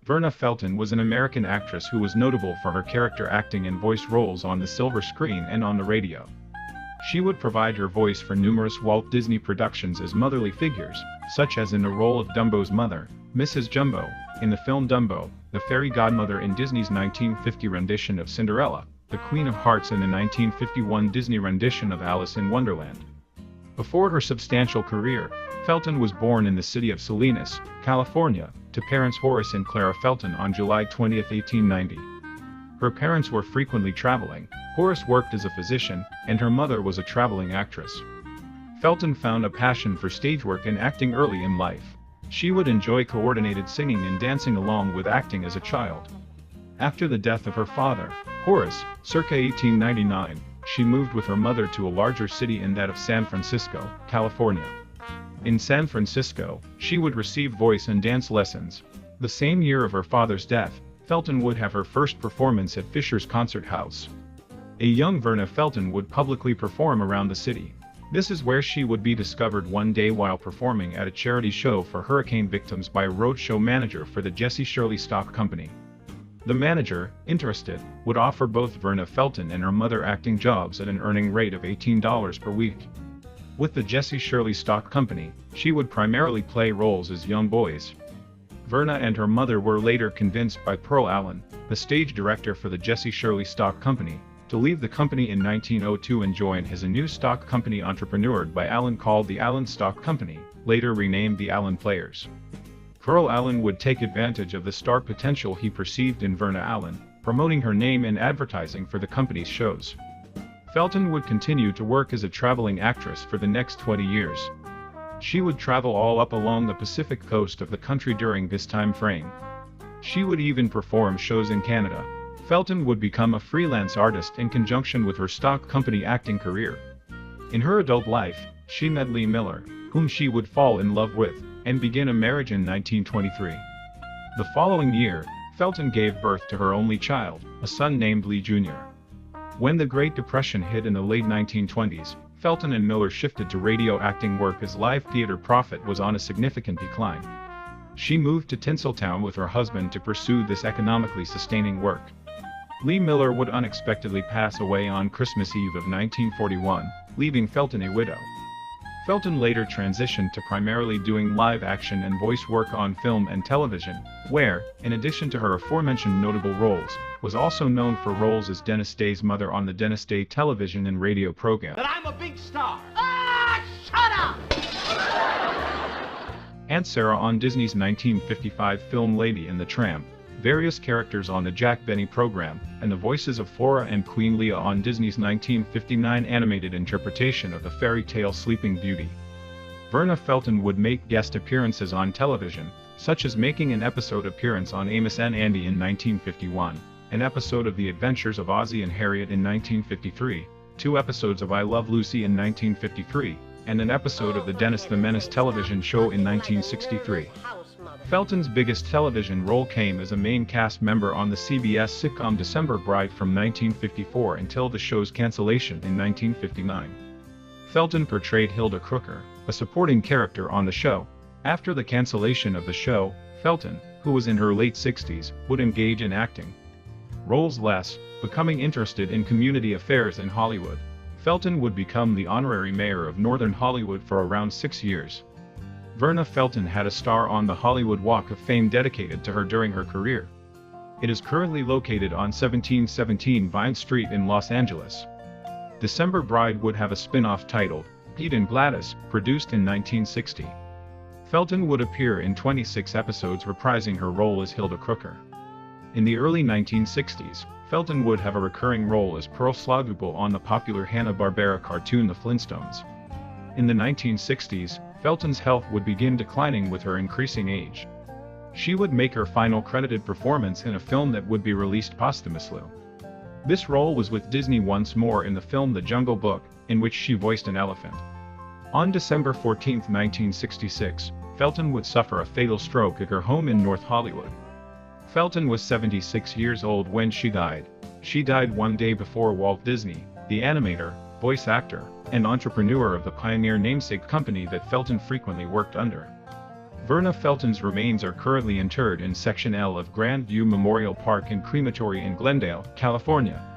Verna Felton was an American actress who was notable for her character acting and voice roles on the silver screen and on the radio. She would provide her voice for numerous Walt Disney productions as motherly figures, such as in the role of Dumbo's mother, Mrs. Jumbo, in the film Dumbo, the fairy godmother in Disney's 1950 rendition of Cinderella, the Queen of Hearts in the 1951 Disney rendition of Alice in Wonderland. Before her substantial career, Felton was born in the city of Salinas, California, to parents Horace and Clara Felton on July 20, 1890. Her parents were frequently traveling. Horace worked as a physician, and her mother was a traveling actress. Felton found a passion for stage work and acting early in life. She would enjoy coordinated singing and dancing along with acting as a child. After the death of her father, Horace, circa 1899, she moved with her mother to a larger city in that of San Francisco, California. In San Francisco, she would receive voice and dance lessons. The same year of her father's death, Felton would have her first performance at Fisher's Concert House. A young Verna Felton would publicly perform around the city. This is where she would be discovered one day while performing at a charity show for hurricane victims by a roadshow manager for the Jesse Shirley Stock Company. The manager, interested, would offer both Verna Felton and her mother acting jobs at an earning rate of $18 per week. With the Jesse Shirley Stock Company, she would primarily play roles as young boys. Verna and her mother were later convinced by Pearl Allen, the stage director for the Jesse Shirley Stock Company, to leave the company in 1902 and join as a new stock company entrepreneured by Allen called the Allen Stock Company, later renamed the Allen Players. Pearl Allen would take advantage of the star potential he perceived in Verna Allen, promoting her name and advertising for the company's shows. Felton would continue to work as a traveling actress for the next 20 years. She would travel all up along the Pacific coast of the country during this time frame. She would even perform shows in Canada. Felton would become a freelance artist in conjunction with her stock company acting career. In her adult life, she met Lee Miller, whom she would fall in love with, and begin a marriage in 1923. The following year, Felton gave birth to her only child, a son named Lee Jr. When the Great Depression hit in the late 1920s, Felton and Miller shifted to radio acting work as live theater profit was on a significant decline. She moved to Tinseltown with her husband to pursue this economically sustaining work. Lee Miller would unexpectedly pass away on Christmas Eve of 1941, leaving Felton a widow. Felton later transitioned to primarily doing live action and voice work on film and television, where, in addition to her aforementioned notable roles, was also known for roles as Dennis Day's mother on the Dennis Day television and radio program. That I'm a big star! Ah, shut up! Aunt Sarah on Disney's 1955 film Lady and the Tramp, various characters on the Jack Benny program, and the voices of Flora and Queen Leah on Disney's 1959 animated interpretation of the fairy tale Sleeping Beauty. Verna Felton would make guest appearances on television, such as making an episode appearance on Amos and Andy in 1951, an episode of The Adventures of Ozzie and Harriet in 1953, 2 episodes of I Love Lucy in 1953, and an episode of the Dennis the Menace television show in 1963. Felton's biggest television role came as a main cast member on the CBS sitcom December Bride from 1954 until the show's cancellation in 1959. Felton portrayed Hilda Crooker, a supporting character on the show. After the cancellation of the show, Felton, who was in her late 60s, would engage in acting roles less, becoming interested in community affairs in Hollywood. Felton would become the honorary mayor of Northern Hollywood for around 6 years. Verna Felton had a star on the Hollywood Walk of Fame dedicated to her during her career. It is currently located on 1717 Vine Street in Los Angeles. December Bride would have a spin-off titled Pete and Gladys, produced in 1960. Felton would appear in 26 episodes reprising her role as Hilda Crooker. In the early 1960s, Felton would have a recurring role as Pearl Slogooble on the popular Hanna-Barbera cartoon The Flintstones. In the 1960s, Felton's health would begin declining with her increasing age. She would make her final credited performance in a film that would be released posthumously. This role was with Disney once more in the film The Jungle Book, in which she voiced an elephant. On December 14, 1966, Felton would suffer a fatal stroke at her home in North Hollywood. Felton was 76 years old when she died. She died one day before Walt Disney, the animator, voice actor, and entrepreneur of the pioneer namesake company that Felton frequently worked under. Verna Felton's remains are currently interred in Section L of Grand View Memorial Park and Crematory in Glendale, California.